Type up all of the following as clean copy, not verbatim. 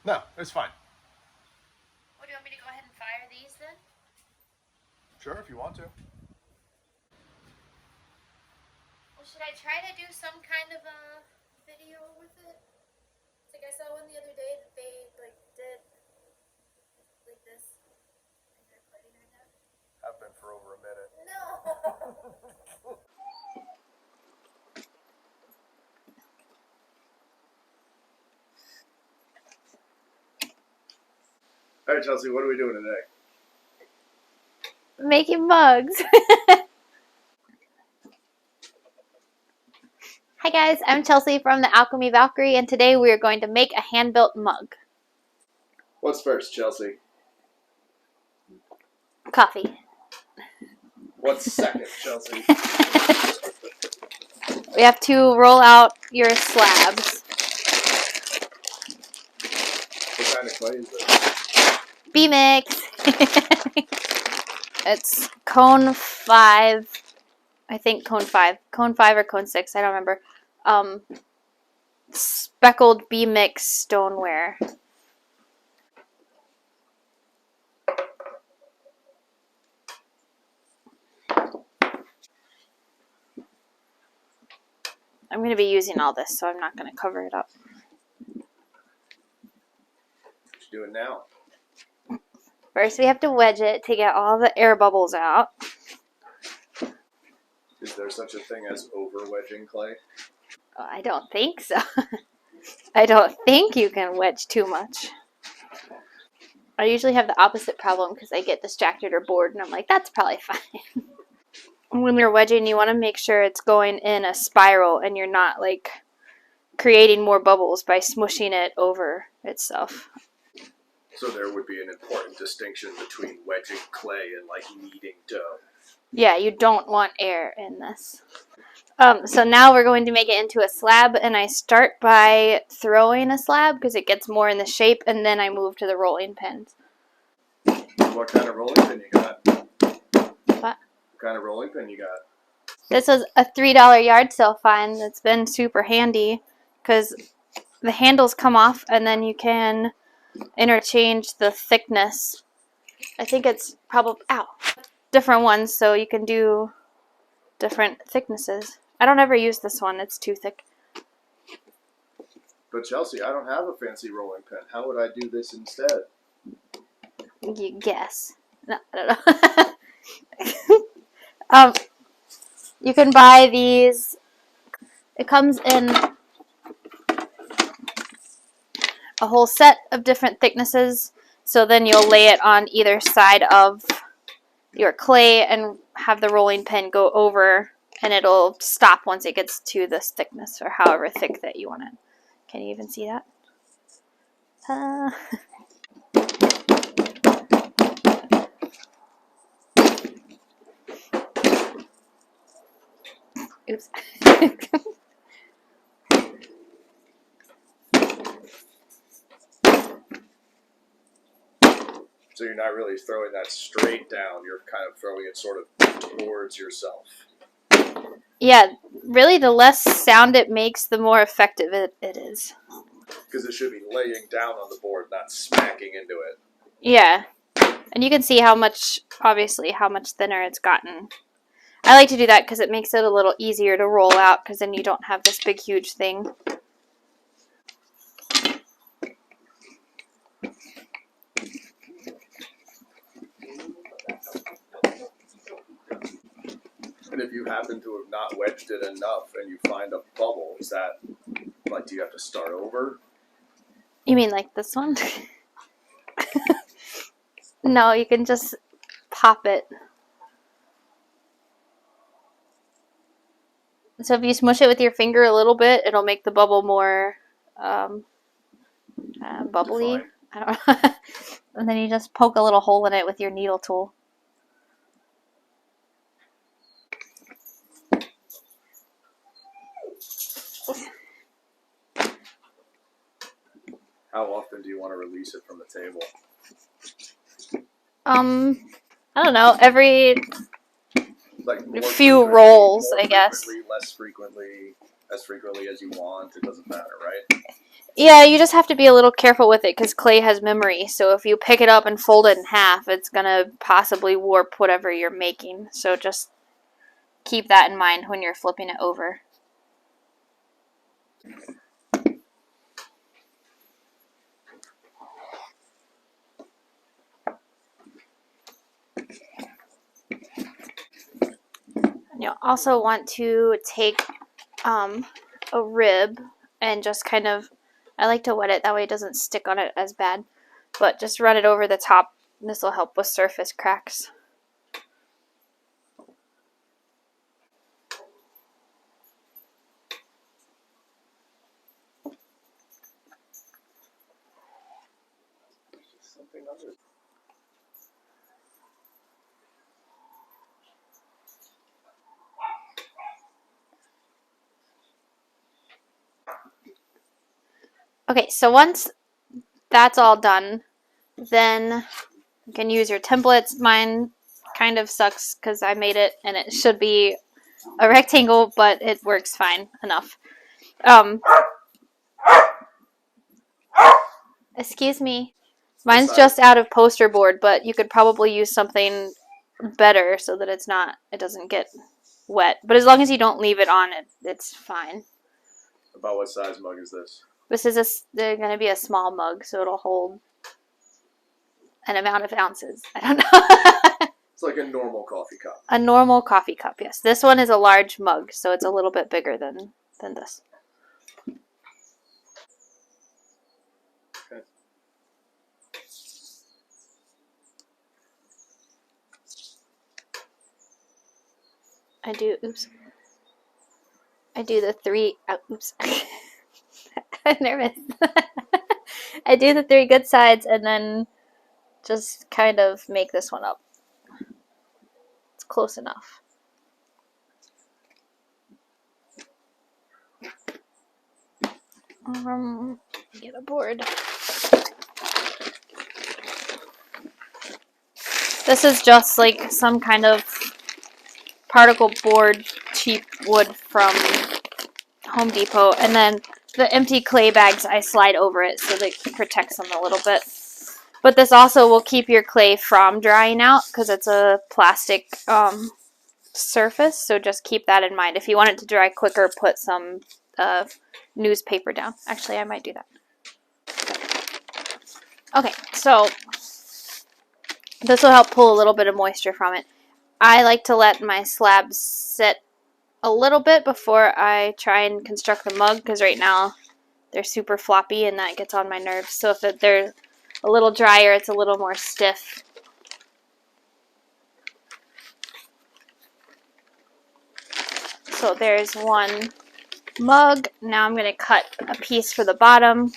No, it's fine. What, do you want me to go ahead and fire these then? Sure, if you want to. Well, should I try to do some kind of a video with it? It's like I saw one the other day that they like did like this. And they're recording right now. I've been for over a minute. No. All right, Chelsea, what are we doing today? Making mugs. Hi guys, I'm Chelsea from the Alchemy Valkyrie, and today we are going to make a hand-built mug. What's first, Chelsea? Coffee. What's second, Chelsea? We have to roll out your slabs. What kind of clay is this? B-Mix. It's cone 5. I think cone 5. Cone 5 or cone 6, I don't remember. Speckled B-Mix stoneware. I'm going to be using all this, so I'm not going to cover it up. What you doing now? First, we have to wedge it to get all the air bubbles out. Is there such a thing as over-wedging clay? I don't think so. I don't think you can wedge too much. I usually have the opposite problem because I get distracted or bored, and I'm like, that's probably fine. When you're wedging, you want to make sure it's going in a spiral and you're not like creating more bubbles by smushing it over itself. So there would be an important distinction between wedging clay and like kneading dough. Yeah, you don't want air in this. So now we're going to make it into a slab, and I start by throwing a slab because it gets more in the shape, and then I move to the rolling pins. What kind of rolling pin you got? What? What kind of rolling pin you got? This was a $3 yard sale find that's been super handy because the handles come off, and then you can interchange the thickness. I think it's probably different ones, so you can do different thicknesses. I don't ever use this one, it's too thick. But Chelsea, I don't have a fancy rolling pin. How would I do this instead? You guess. No, I don't know. You can buy these. It comes in a whole set of different thicknesses, so then you'll lay it on either side of your clay and have the rolling pin go over, and it'll stop once it gets to this thickness or however thick that you want it. Can you even see that? Oops. So you're not really throwing that straight down. You're kind of throwing it sort of towards yourself. Yeah, really the less sound it makes, the more effective it is. Because it should be laying down on the board, not smacking into it. Yeah. And you can see how much, obviously, how much thinner it's gotten. I like to do that because it makes it a little easier to roll out, because then you don't have this big, huge thing. And if you happen to have not wedged it enough and you find a bubble, is that, like, do you have to start over? You mean like this one? No, you can just pop it. So if you smush it with your finger a little bit, it'll make the bubble more bubbly. Define. I don't know. And then you just poke a little hole in it with your needle tool. How often do you want to release it from the table? I don't know, every Like more few frequently, rolls, more I guess. frequently, less frequently, as frequently as you want. It doesn't matter, right? Yeah, you just have to be a little careful with it because clay has memory. So if you pick it up and fold it in half, it's going to possibly warp whatever you're making. So just keep that in mind when you're flipping it over. You'll also want to take a rib and just kind of, I like to wet it, that way it doesn't stick on it as bad, but just run it over the top. This will help with surface cracks. Something other. Okay, so once that's all done, then you can use your templates. Mine kind of sucks because I made it and it should be a rectangle, but it works fine enough. Excuse me. Mine's just out of poster board, but you could probably use something better so that it doesn't get wet. But as long as you don't leave it on, it's fine. About what size mug is this? This is they're going to be a small mug, so it'll hold an amount of ounces. I don't know. It's like a normal coffee cup. A normal coffee cup, yes. This one is a large mug, so it's a little bit bigger than this. Okay. I do the three, oops. I'm nervous. I do the 3 good sides and then just kind of make this one up. It's close enough. Get a board. This is just like some kind of particle board, cheap wood from Home Depot, and then the empty clay bags I slide over it so that it protects them a little bit. But this also will keep your clay from drying out because it's a plastic surface, so just keep that in mind. If you want it to dry quicker, put some newspaper down. Actually, I might do that. Okay, so this will help pull a little bit of moisture from it. I like to let my slabs sit a little bit before I try and construct the mug because right now they're super floppy and that gets on my nerves. So if they're a little drier, it's a little more stiff. So there's one mug. Now I'm going to cut a piece for the bottom.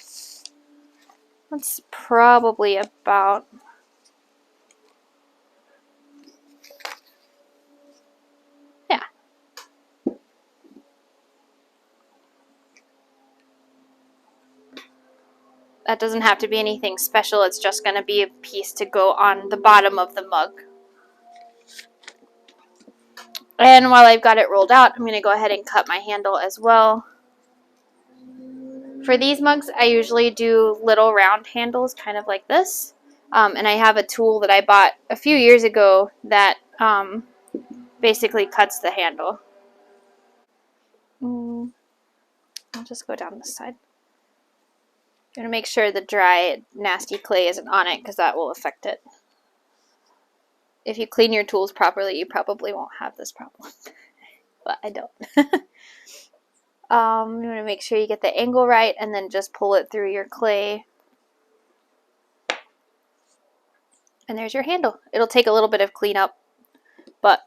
That's probably about that doesn't have to be anything special. It's just going to be a piece to go on the bottom of the mug. And while I've got it rolled out, I'm going to go ahead and cut my handle as well. For these mugs, I usually do little round handles, kind of like this. And I have a tool that I bought a few years ago that basically cuts the handle. I'll just go down this side. I'm going to make sure the dry, nasty clay isn't on it because that will affect it. If you clean your tools properly, you probably won't have this problem. But I don't. You want to make sure you get the angle right and then just pull it through your clay. And there's your handle. It'll take a little bit of cleanup, but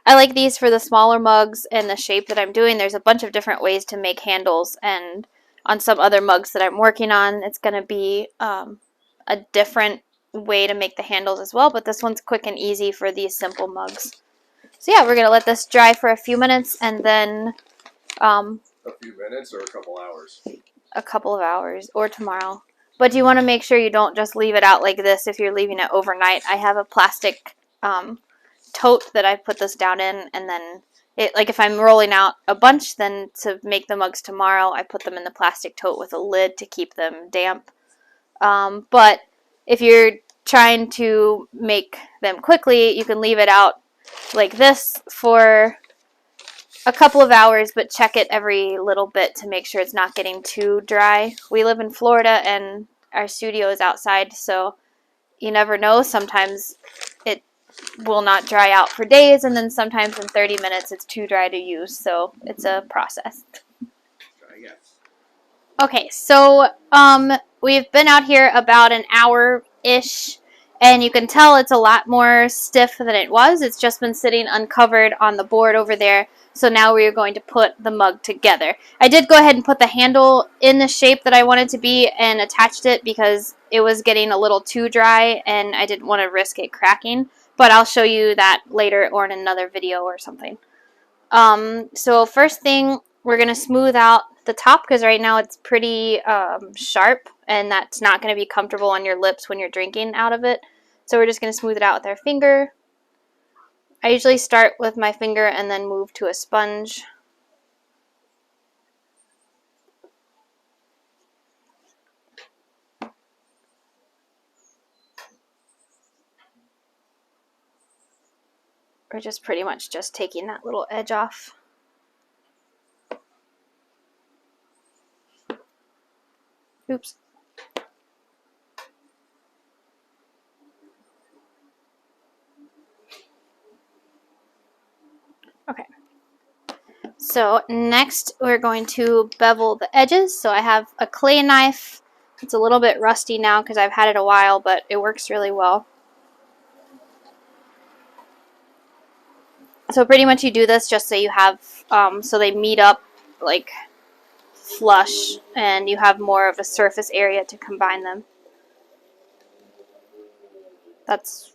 I like these for the smaller mugs and the shape that I'm doing. There's a bunch of different ways to make handles, and on some other mugs that I'm working on, it's going to be a different way to make the handles as well, but this one's quick and easy for these simple mugs. So yeah, we're going to let this dry for a few minutes and then a few minutes or a couple hours? A couple of hours or tomorrow. But you want to make sure you don't just leave it out like this if you're leaving it overnight. I have a plastic tote that I put this down in, and then like if I'm rolling out a bunch, then to make the mugs tomorrow, I put them in the plastic tote with a lid to keep them damp. But if you're trying to make them quickly, you can leave it out like this for a couple of hours, but check it every little bit to make sure it's not getting too dry. We live in Florida and our studio is outside, so you never know. Sometimes it will not dry out for days, and then sometimes in 30 minutes it's too dry to use, so it's a process. Okay, so we've been out here about an hour-ish, and you can tell it's a lot more stiff than it was. It's just been sitting uncovered on the board over there, so now we are going to put the mug together. I did go ahead and put the handle in the shape that I wanted to be and attached it because it was getting a little too dry, and I didn't want to risk it cracking, but I'll show you that later or in another video or something. So first thing, we're going to smooth out the top because right now it's pretty sharp and that's not going to be comfortable on your lips when you're drinking out of it. So we're just going to smooth it out with our finger. I usually start with my finger and then move to a sponge. We're just pretty much just taking that little edge off. Oops. Okay. So next we're going to bevel the edges. So I have a clay knife. It's a little bit rusty now because I've had it a while, but it works really well. So pretty much you do this just so you have, so they meet up like flush and you have more of a surface area to combine them. That's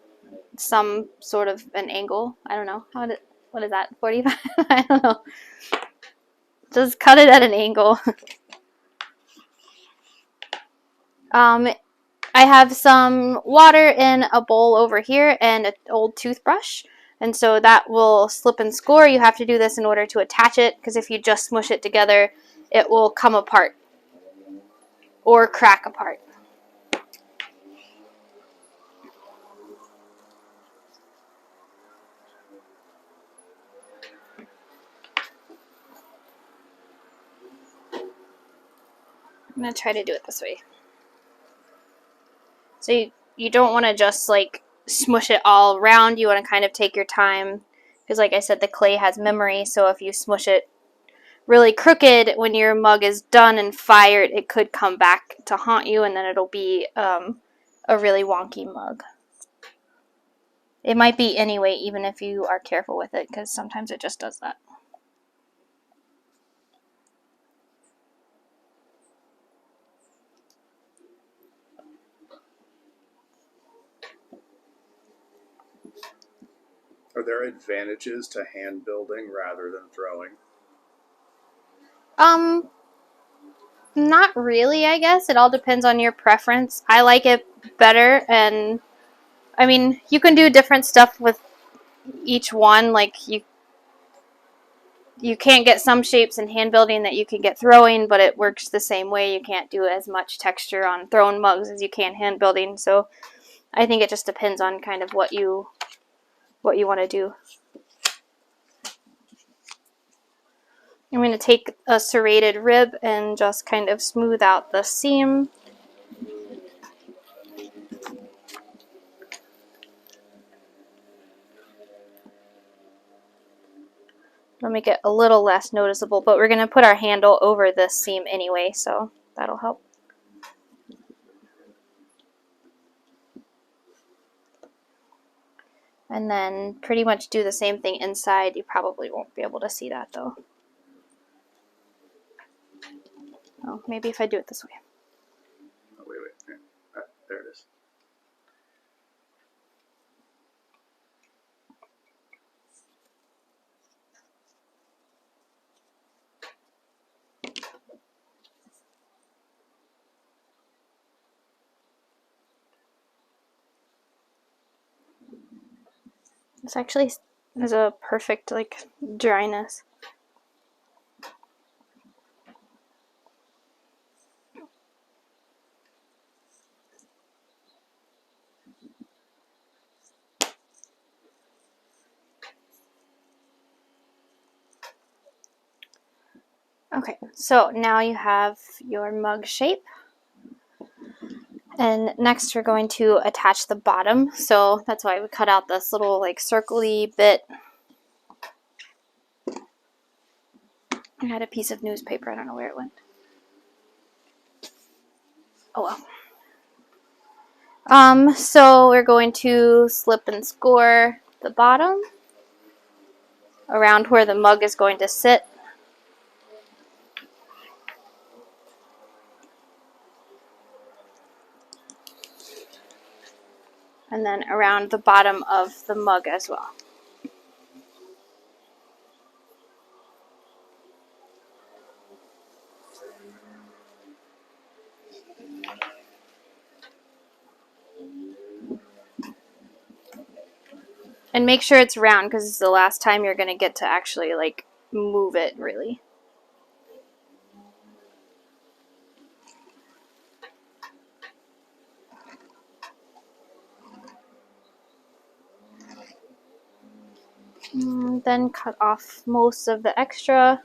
some sort of an angle. I don't know. What is that? 45? I don't know. Just cut it at an angle. I have some water in a bowl over here and an old toothbrush. And so that will slip and score. You have to do this in order to attach it because if you just smush it together, it will come apart or crack apart. I'm going to try to do it this way. So you don't want to just like smush it all around. You want to kind of take your time because like I said, the clay has memory. So if you smush it really crooked, when your mug is done and fired, it could come back to haunt you and then it'll be a really wonky mug. It might be anyway, even if you are careful with it, because sometimes it just does that. Are there advantages to hand building rather than throwing? Not really, I guess. It all depends on your preference. I like it better, and I mean, you can do different stuff with each one. Like you can't get some shapes in hand building that you can get throwing, but it works the same way. You can't do as much texture on thrown mugs as you can hand building. So I think it just depends on kind of what you want to do. I'm going to take a serrated rib and just kind of smooth out the seam. It'll make it a little less noticeable, but we're going to put our handle over this seam anyway, so that'll help. And then pretty much do the same thing inside. You probably won't be able to see that though. Oh, maybe if I do it this way. Oh, wait. Yeah. There it is. It's actually is a perfect like dryness. Okay, so now you have your mug shape. And next we're going to attach the bottom. So that's why we cut out this little like circle-y bit. I had a piece of newspaper, I don't know where it went. Oh well. So we're going to slip and score the bottom around where the mug is going to sit. And then around the bottom of the mug as well. And make sure it's round because it's the last time you're going to get to actually like move it really. Then cut off most of the extra.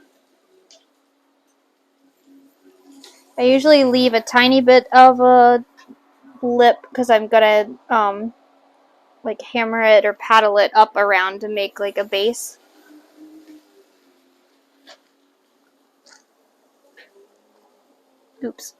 I usually leave a tiny bit of a lip because I'm gonna like hammer it or paddle it up around to make like a base. Oops.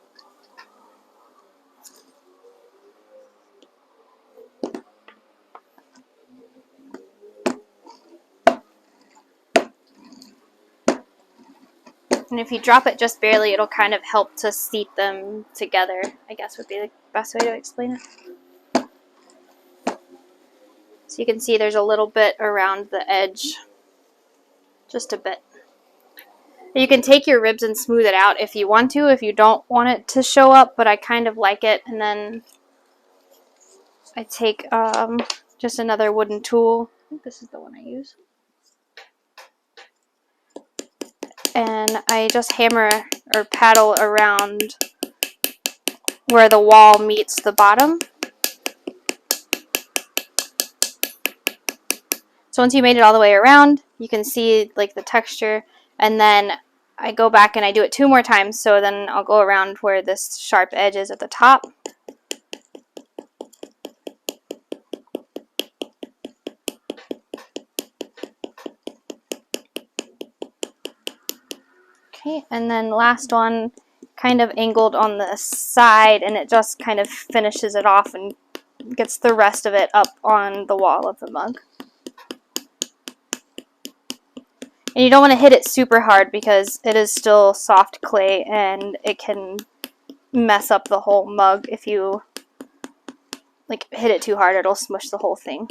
And if you drop it just barely, it'll kind of help to seat them together, I guess would be the best way to explain it. So you can see there's a little bit around the edge, just a bit. You can take your ribs and smooth it out if you want to, if you don't want it to show up, but I kind of like it. And then I take just another wooden tool. I think this is the one I use. And I just hammer or paddle around where the wall meets the bottom. So once you made it all the way around, you can see like the texture, and then I go back and I do it 2 more times, so then I'll go around where this sharp edge is at the top. Okay, and then last one, kind of angled on the side, and it just kind of finishes it off and gets the rest of it up on the wall of the mug. And you don't want to hit it super hard because it is still soft clay and it can mess up the whole mug. If you like hit it too hard, it'll smush the whole thing.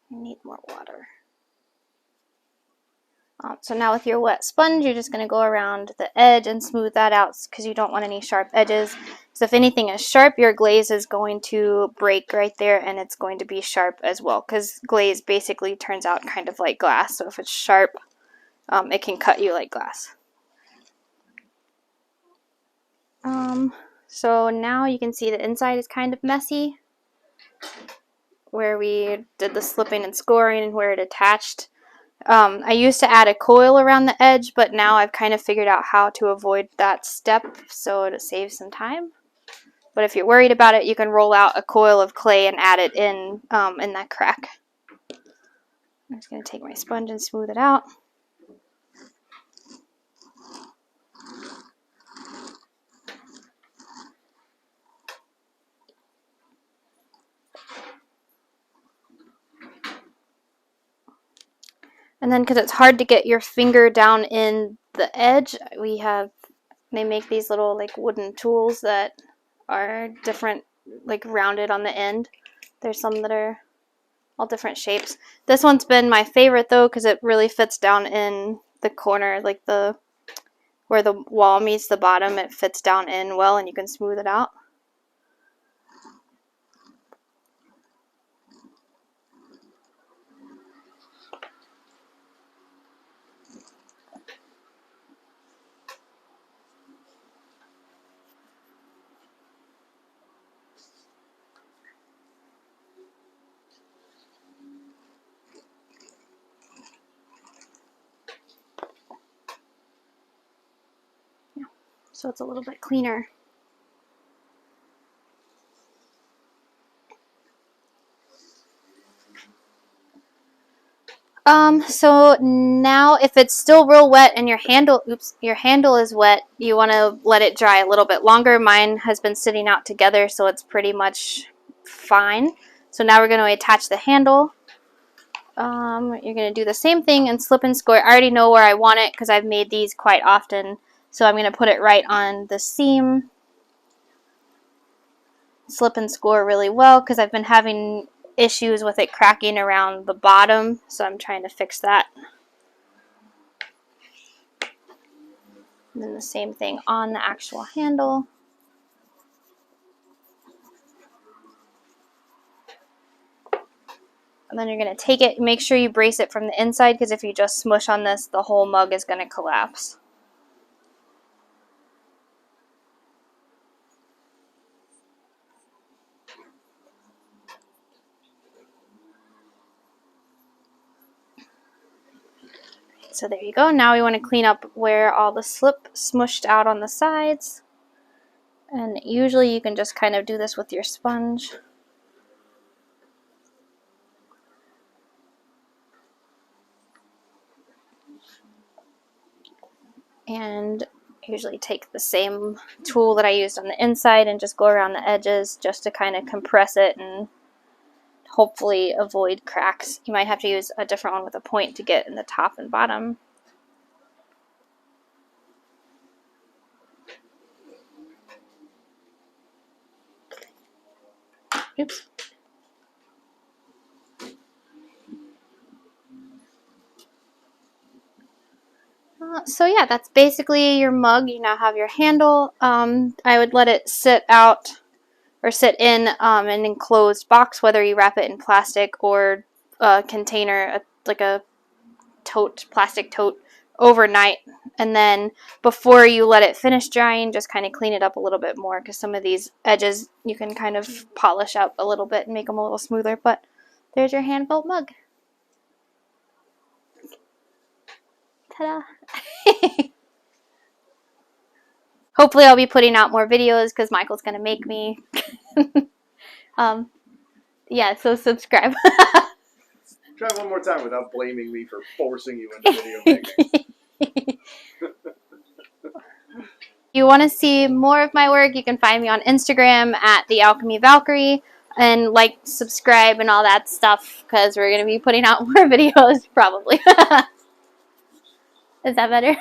I need more water. So now with your wet sponge, you're just going to go around the edge and smooth that out because you don't want any sharp edges. So if anything is sharp, your glaze is going to break right there and it's going to be sharp as well because glaze basically turns out kind of like glass. So if it's sharp, it can cut you like glass. So now you can see the inside is kind of messy where we did the slipping and scoring and where it attached. I used to add a coil around the edge, but now I've kind of figured out how to avoid that step so it saves some time. But if you're worried about it, you can roll out a coil of clay and add it in that crack. I'm just going to take my sponge and smooth it out. And then because it's hard to get your finger down in the edge, they make these little like wooden tools that are different, like rounded on the end. There's some that are all different shapes. This one's been my favorite though because it really fits down in the corner, like the where the wall meets the bottom, it fits down in well and you can smooth it out. So it's a little bit cleaner. So now if it's still real wet and your handle is wet, you want to let it dry a little bit longer. Mine has been sitting out together, so it's pretty much fine. So now we're going to attach the handle. You're going to do the same thing and slip and score. I already know where I want it because I've made these quite often. So I'm going to put it right on the seam. Slip and score really well because I've been having issues with it cracking around the bottom, so I'm trying to fix that. And then the same thing on the actual handle. And then you're going to take it, make sure you brace it from the inside because if you just smush on this, the whole mug is going to collapse. So there you go. Now we want to clean up where all the slip smushed out on the sides. And usually you can just kind of do this with your sponge. And usually take the same tool that I used on the inside and just go around the edges just to kind of compress it and hopefully avoid cracks. You might have to use a different one with a point to get in the top and bottom. Oops. So yeah, that's basically your mug. You now have your handle. I would let it sit out or sit in an enclosed box, whether you wrap it in plastic or a container, like a tote, plastic tote, overnight. And then before you let it finish drying, just kind of clean it up a little bit more because some of these edges you can kind of polish up a little bit and make them a little smoother. But there's your hand-filled mug. Ta-da! Hopefully I'll be putting out more videos because Michael's going to make me. Yeah, so subscribe. Try one more time without blaming me for forcing you into video making. If you want to see more of my work, you can find me on Instagram at The Alchemy Valkyrie. And like, subscribe, and all that stuff because we're going to be putting out more videos probably. Is that better?